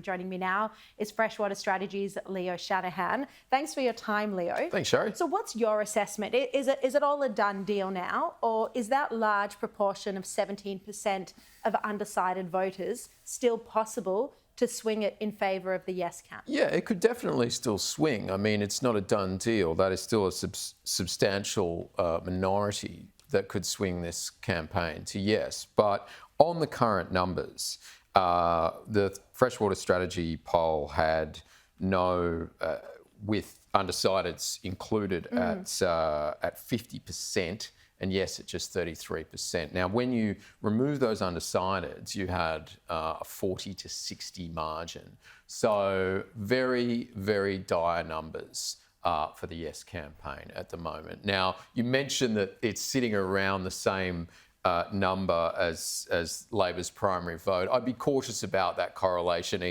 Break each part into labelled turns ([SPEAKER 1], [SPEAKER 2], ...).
[SPEAKER 1] Joining me now is Freshwater Strategy's Leo Shanahan. Thanks for your time, Leo.
[SPEAKER 2] Thanks, Sharri.
[SPEAKER 1] So what's your assessment? Is it all a done deal now, or is that large proportion of 17% of undecided voters still possible to swing it in favour of the yes camp?
[SPEAKER 2] Yeah, it could definitely still swing. I mean, it's not a done deal. That is still a substantial minority that could swing this campaign to yes. But on the current numbers, the Freshwater Strategy poll had no, with undecideds included at 50%, and yes at just 33%. Now, when you remove those undecideds, you had a 40 to 60 margin. So very, very dire numbers for the yes campaign at the moment. Now, you mentioned that it's sitting around the same number as Labor's primary vote. I'd be cautious about that correlation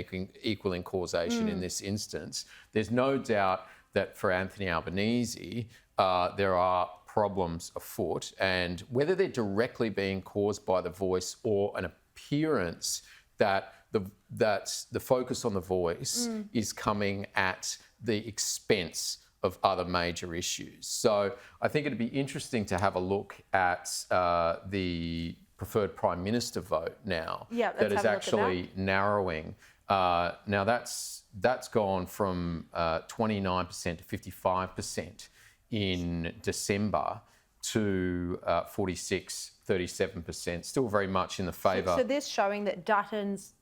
[SPEAKER 2] equaling causation in this instance. There's no doubt that for Anthony Albanese, there are problems afoot, and whether they're directly being caused by the voice or an appearance that the focus on the voice is coming at the expense of other major issues. So I think it'd be interesting to have a look at the preferred Prime Minister vote now that is actually narrowing. Now that's gone from 29% to 55% in December to 37%, still very much in the favour.
[SPEAKER 1] So this showing that Dutton's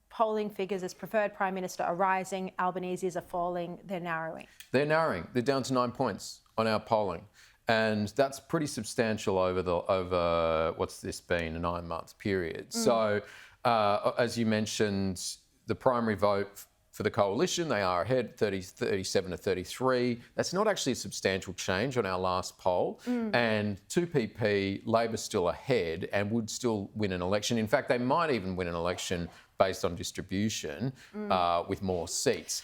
[SPEAKER 1] polling figures as preferred Prime Minister are rising, Albanese's are falling, they're narrowing.
[SPEAKER 2] They're narrowing. They're down to 9 points on our polling. And that's pretty substantial over what's this been, a 9-month period. So as you mentioned, the primary vote for the coalition, they are ahead, 37 to 33. That's not actually a substantial change on our last poll. And 2PP, Labor's still ahead and would still win an election. In fact, they might even win an election based on distribution with more seats.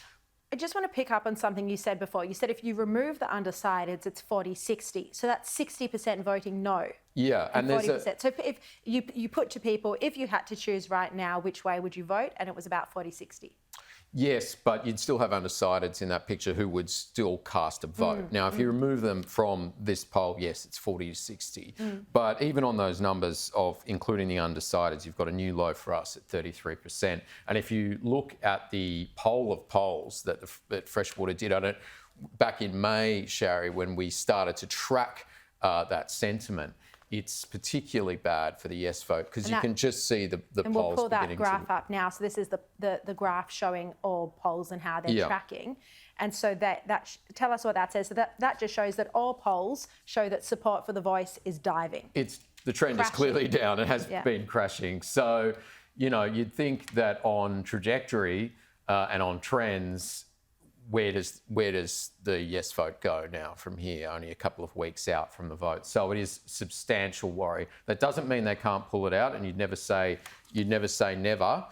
[SPEAKER 1] I just want to pick up on something you said before. You said if you remove the undecideds, it's 40-60. So that's 60% voting no.
[SPEAKER 2] Yeah, and there's
[SPEAKER 1] 40%. So if you put to people, if you had to choose right now, which way would you vote? And it was about 40-60.
[SPEAKER 2] Yes, but you'd still have undecideds in that picture who would still cast a vote. Now, if you remove them from this poll, yes, it's 40 to 60. But even on those numbers of including the undecideds, you've got a new low for us at 33%. And if you look at the poll of polls that Freshwater did on it back in May, Sharri, when we started to track that sentiment, it's particularly bad for the yes vote because you can just see the polls.
[SPEAKER 1] And we'll pull that graph up now. So this is the graph showing all polls and how they're tracking. And so tell us what that says. So that just shows that all polls show that support for the voice is diving.
[SPEAKER 2] The trend is clearly down. It has been crashing. So, you know, you'd think that on trajectory and on trends, where does the yes vote go now from here, only a couple of weeks out from the vote? So it is substantial worry. That doesn't mean they can't pull it out, and you'd never say never,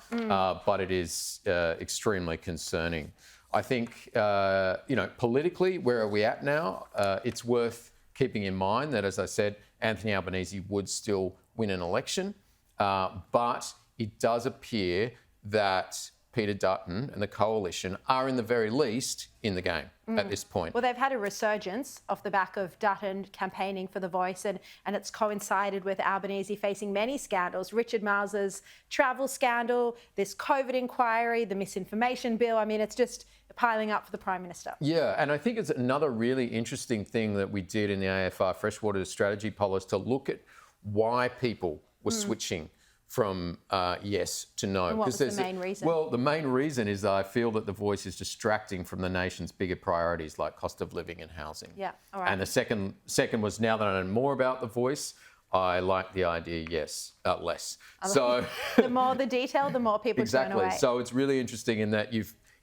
[SPEAKER 2] but it is extremely concerning. I think, politically, where are we at now? It's worth keeping in mind that, as I said, Anthony Albanese would still win an election, but it does appear that Peter Dutton and the coalition are, in the very least, in the game at this point.
[SPEAKER 1] Well, they've had a resurgence off the back of Dutton campaigning for the voice, and it's coincided with Albanese facing many scandals. Richard Marles's travel scandal, this COVID inquiry, the misinformation bill. I mean, it's just piling up for the Prime Minister.
[SPEAKER 2] Yeah, and I think it's another really interesting thing that we did in the AFR Freshwater Strategy poll is to look at why people were switching from yes to no.
[SPEAKER 1] And what was the main reason?
[SPEAKER 2] Well, the main reason is that I feel that the voice is distracting from the nation's bigger priorities like cost of living and housing.
[SPEAKER 1] Yeah, all right.
[SPEAKER 2] And the second was, now that I know more about the voice, I like the idea less. So
[SPEAKER 1] the more the detail, the more people turn away.
[SPEAKER 2] So it's really interesting in that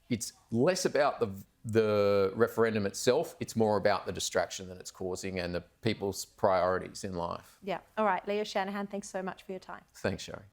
[SPEAKER 2] it's less about the referendum itself, it's more about the distraction that it's causing and the people's priorities in life.
[SPEAKER 1] Yeah. All right. Leo Shanahan, thanks so much for your time.
[SPEAKER 2] Thanks, Sharri.